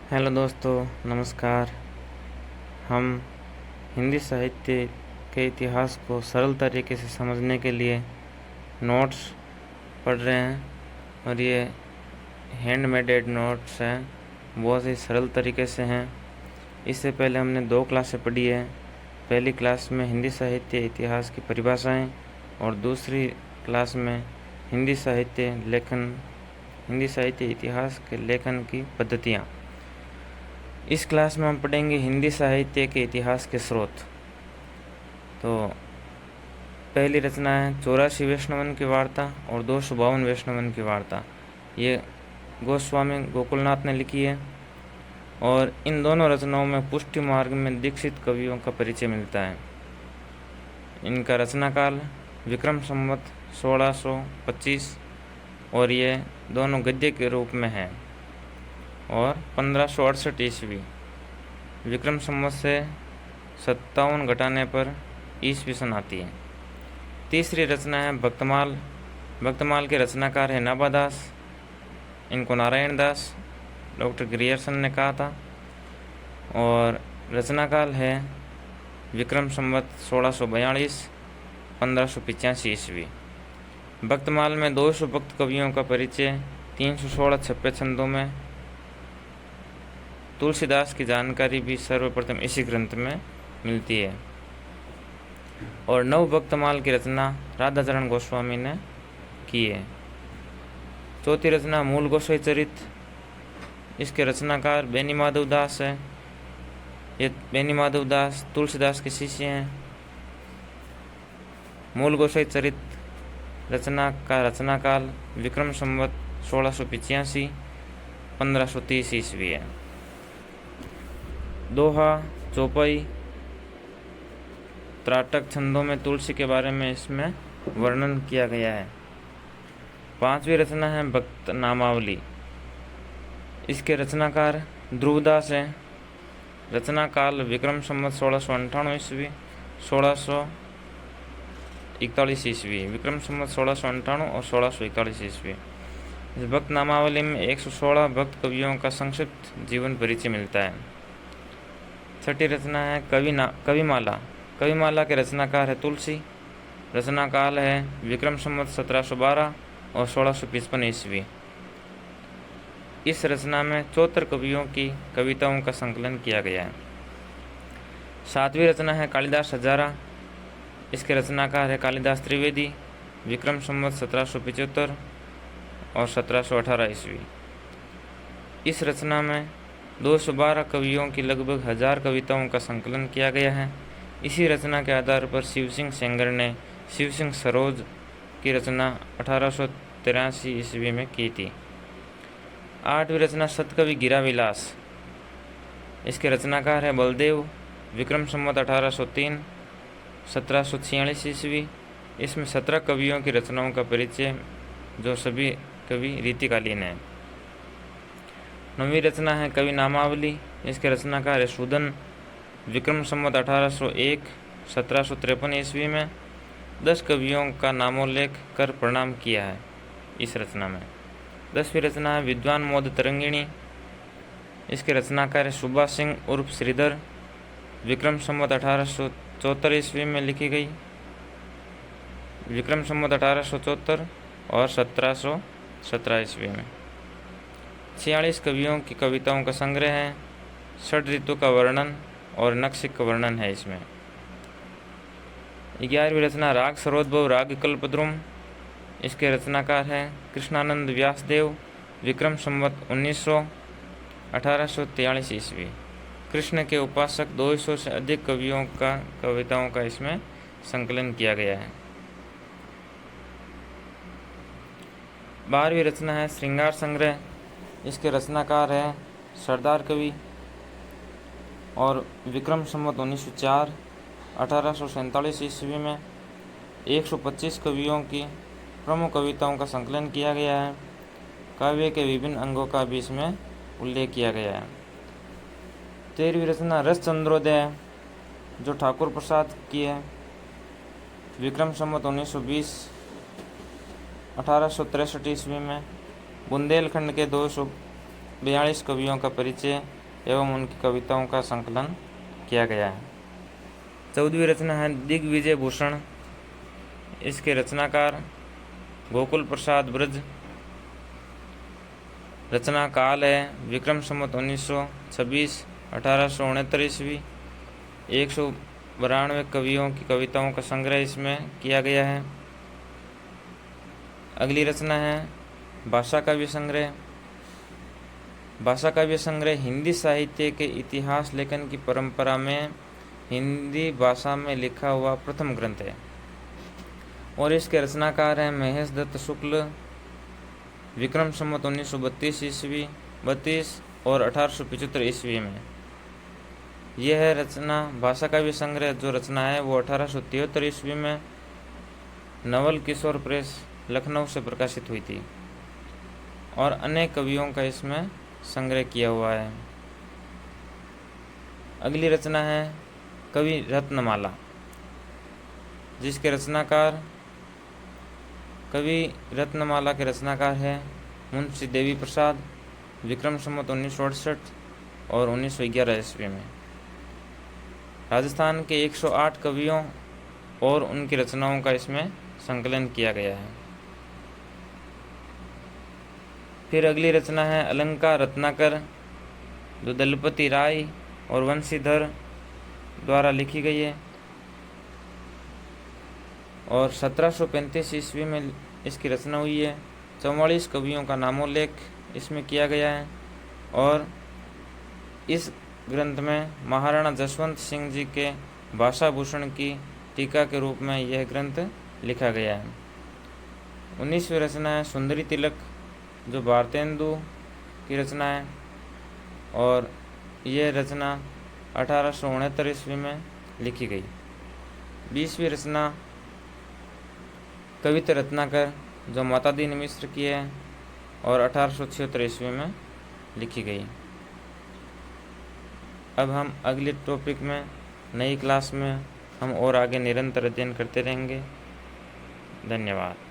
Hello दोस्तों, नमस्कार। हम हिंदी साहित्य के इतिहास को सरल तरीके से समझने के लिए नोट्स पढ़ रहे हैं और ये हैंडमेडेड नोट्स हैं, बहुत ही सरल तरीके से हैं। इससे पहले हमने 2 क्लासें पढ़ी है। पहली क्लास में हिंदी साहित्य इतिहास की परिभाषाएं और दूसरी क्लास में हिंदी साहित्य इतिहास के लेखन की पद्धतियाँ। इस क्लास में हम पढ़ेंगे हिंदी साहित्य के इतिहास के स्रोत। तो पहली रचना है 84 वैष्णवन की वार्ता और 252 वैष्णवन की वार्ता। ये गोस्वामी गोकुलनाथ ने लिखी है और इन दोनों रचनाओं में पुष्टि मार्ग में दीक्षित कवियों का परिचय मिलता है। इनका रचना काल विक्रम संवत 1625 और ये दोनों गद्य के रूप में हैं और 1568 ईस्वी विक्रम संवत से 57 घटाने पर ईस्वी सन आती है। तीसरी रचना है भक्तमाल। भक्तमाल के रचनाकार है नाभादास। इनको नारायण दास डॉक्टर ग्रियर्सन ने कहा था और रचनाकाल है विक्रम संवत 1642 1585 ईस्वी। भक्तमाल में 200 भक्त कवियों का परिचय 316 छप्पे छंदों में। तुलसीदास की जानकारी भी सर्वप्रथम इसी ग्रंथ में मिलती है और नव भक्तमाल की रचना राधाचरण गोस्वामी ने की है। चौथी रचना मूल गोसाई चरित। इसके रचनाकार बेनी माधव दास है। ये बेनी माधव दास तुलसीदास के शिष्य हैं। मूल गोसाई चरित रचना का रचनाकाल विक्रम संवत 1685 1530 ईस्वी है। दोहा चौपाई त्राटक छंदों में तुलसी के बारे में इसमें वर्णन किया गया है। पांचवी रचना है भक्त नामावली। इसके रचनाकार ध्रुवदास हैं। रचना काल विक्रम संवत 1698 ईस्वी 1641 ईस्वी। विक्रम संवत 1698 और 1641 ईस्वी। इस भक्त नामावली में 116 भक्त कवियों का संक्षिप्त जीवन परिचय मिलता है। छठी रचना है कविमाला। कविमाला के रचनाकार है तुलसी। रचना काल है विक्रम संवत 1712 और 1655 ईस्वी। इस रचना में 74 कवियों की कविताओं का संकलन किया गया है। सातवीं रचना है कालिदास हजारा। इसके रचनाकार है कालिदास त्रिवेदी। विक्रम संवत 1775 और 1718 ईस्वी। इस रचना में 212 कवियों की लगभग 1000 कविताओं का संकलन किया गया है। इसी रचना के आधार पर शिव सिंह सेंगर ने शिव सिंह सरोज की रचना 1883 ईस्वी में की थी। आठवीं रचना सतकवि गिरा विलास। इसके रचनाकार है बलदेव। विक्रम संवत 1803 1746 ईस्वी। इसमें 17 कवियों की रचनाओं का परिचय जो सभी कवि रीतिकालीन हैं। नवीं रचना है कवि नामावली। इसके रचनाकार है सूदन। विक्रम संवत 1801 1753 ईस्वी में 10 कवियों का नामोल्लेख कर प्रणाम किया है इस रचना में। 10वीं रचना है विद्वान मोद तरंगिणी। इसके रचनाकार है सुभाष सिंह उर्फ श्रीधर। विक्रम संवत 1874 ईस्वी में लिखी गई। विक्रम संवत 1874 और 1717 ईस्वी में। 46 कवियों की कविताओं का संग्रह है। षड ऋतु का वर्णन और नक्षिक का वर्णन है इसमें। 11वीं रचना राग सरोद्भव राग कल्पद्रुम। इसके रचनाकार हैं कृष्णानंद व्यासदेव। विक्रम संवत 1900 1843 ईस्वी। कृष्ण के उपासक 200 से अधिक कवियों का कविताओं का इसमें संकलन किया गया है। 12वीं रचना है श्रृंगार संग्रह। इसके रचनाकार हैं सरदार कवि और विक्रम संवत 1904 1847 ईस्वी में 125 कवियों की प्रमुख कविताओं का संकलन किया गया है। काव्य के विभिन्न अंगों का भी इसमें उल्लेख किया गया है। 13वीं रचना रस चंद्रोदय जो ठाकुर प्रसाद की है। विक्रम संवत 1920 1863 ईस्वी में बुंदेलखंड के 242 कवियों का परिचय एवं उनकी कविताओं का संकलन किया गया है। 14वीं रचना है दिग्विजय भूषण। इसके रचनाकार गोकुल प्रसाद ब्रज। रचना काल है विक्रम संवत 1926, 1869 ईस्वी। 192 कवियों की कविताओं का संग्रह इसमें किया गया है। अगली रचना है भाषा काव्य संग्रह। भाषा काव्य संग्रह हिंदी साहित्य के इतिहास लेखन की परंपरा में हिंदी भाषा में लिखा हुआ प्रथम ग्रंथ है और इसके रचनाकार हैं महेश दत्त शुक्ल। विक्रम संवत 1932 ईस्वी 32 और 1875 ईस्वी में। यह रचना भाषा काव्य संग्रह जो रचना है वो 1873 ईस्वी में नवल किशोर प्रेस लखनऊ से प्रकाशित हुई थी और अनेक कवियों का इसमें संग्रह किया हुआ है। अगली रचना है कवि रत्नमाला, जिसके रचनाकार कवि रत्नमाला के रचनाकार है मुंशी देवी प्रसाद। विक्रम संवत 1968 और 1911 ईस्वी में। राजस्थान के 108 कवियों और उनकी रचनाओं का इसमें संकलन किया गया है। फिर अगली रचना है अलंकार रत्नाकर, जो दलपति राय और वंशीधर द्वारा लिखी गई है और 1735 ईस्वी में इसकी रचना हुई है। 44 कवियों का नामोल्लेख इसमें किया गया है और इस ग्रंथ में महाराणा जसवंत सिंह जी के भाषा भूषण की टीका के रूप में यह ग्रंथ लिखा गया है। 19वीं रचना है सुंदरी तिलक, जो भारतेंदु की रचना है और यह रचना 1869 ईस्वी में लिखी गई। 20वीं रचना कविता रत्नाकर, जो माता दीन मिश्र की है और 1876 ईस्वी में लिखी गई। अब हम अगले टॉपिक में नई क्लास में हम और आगे निरंतर अध्ययन करते रहेंगे। धन्यवाद।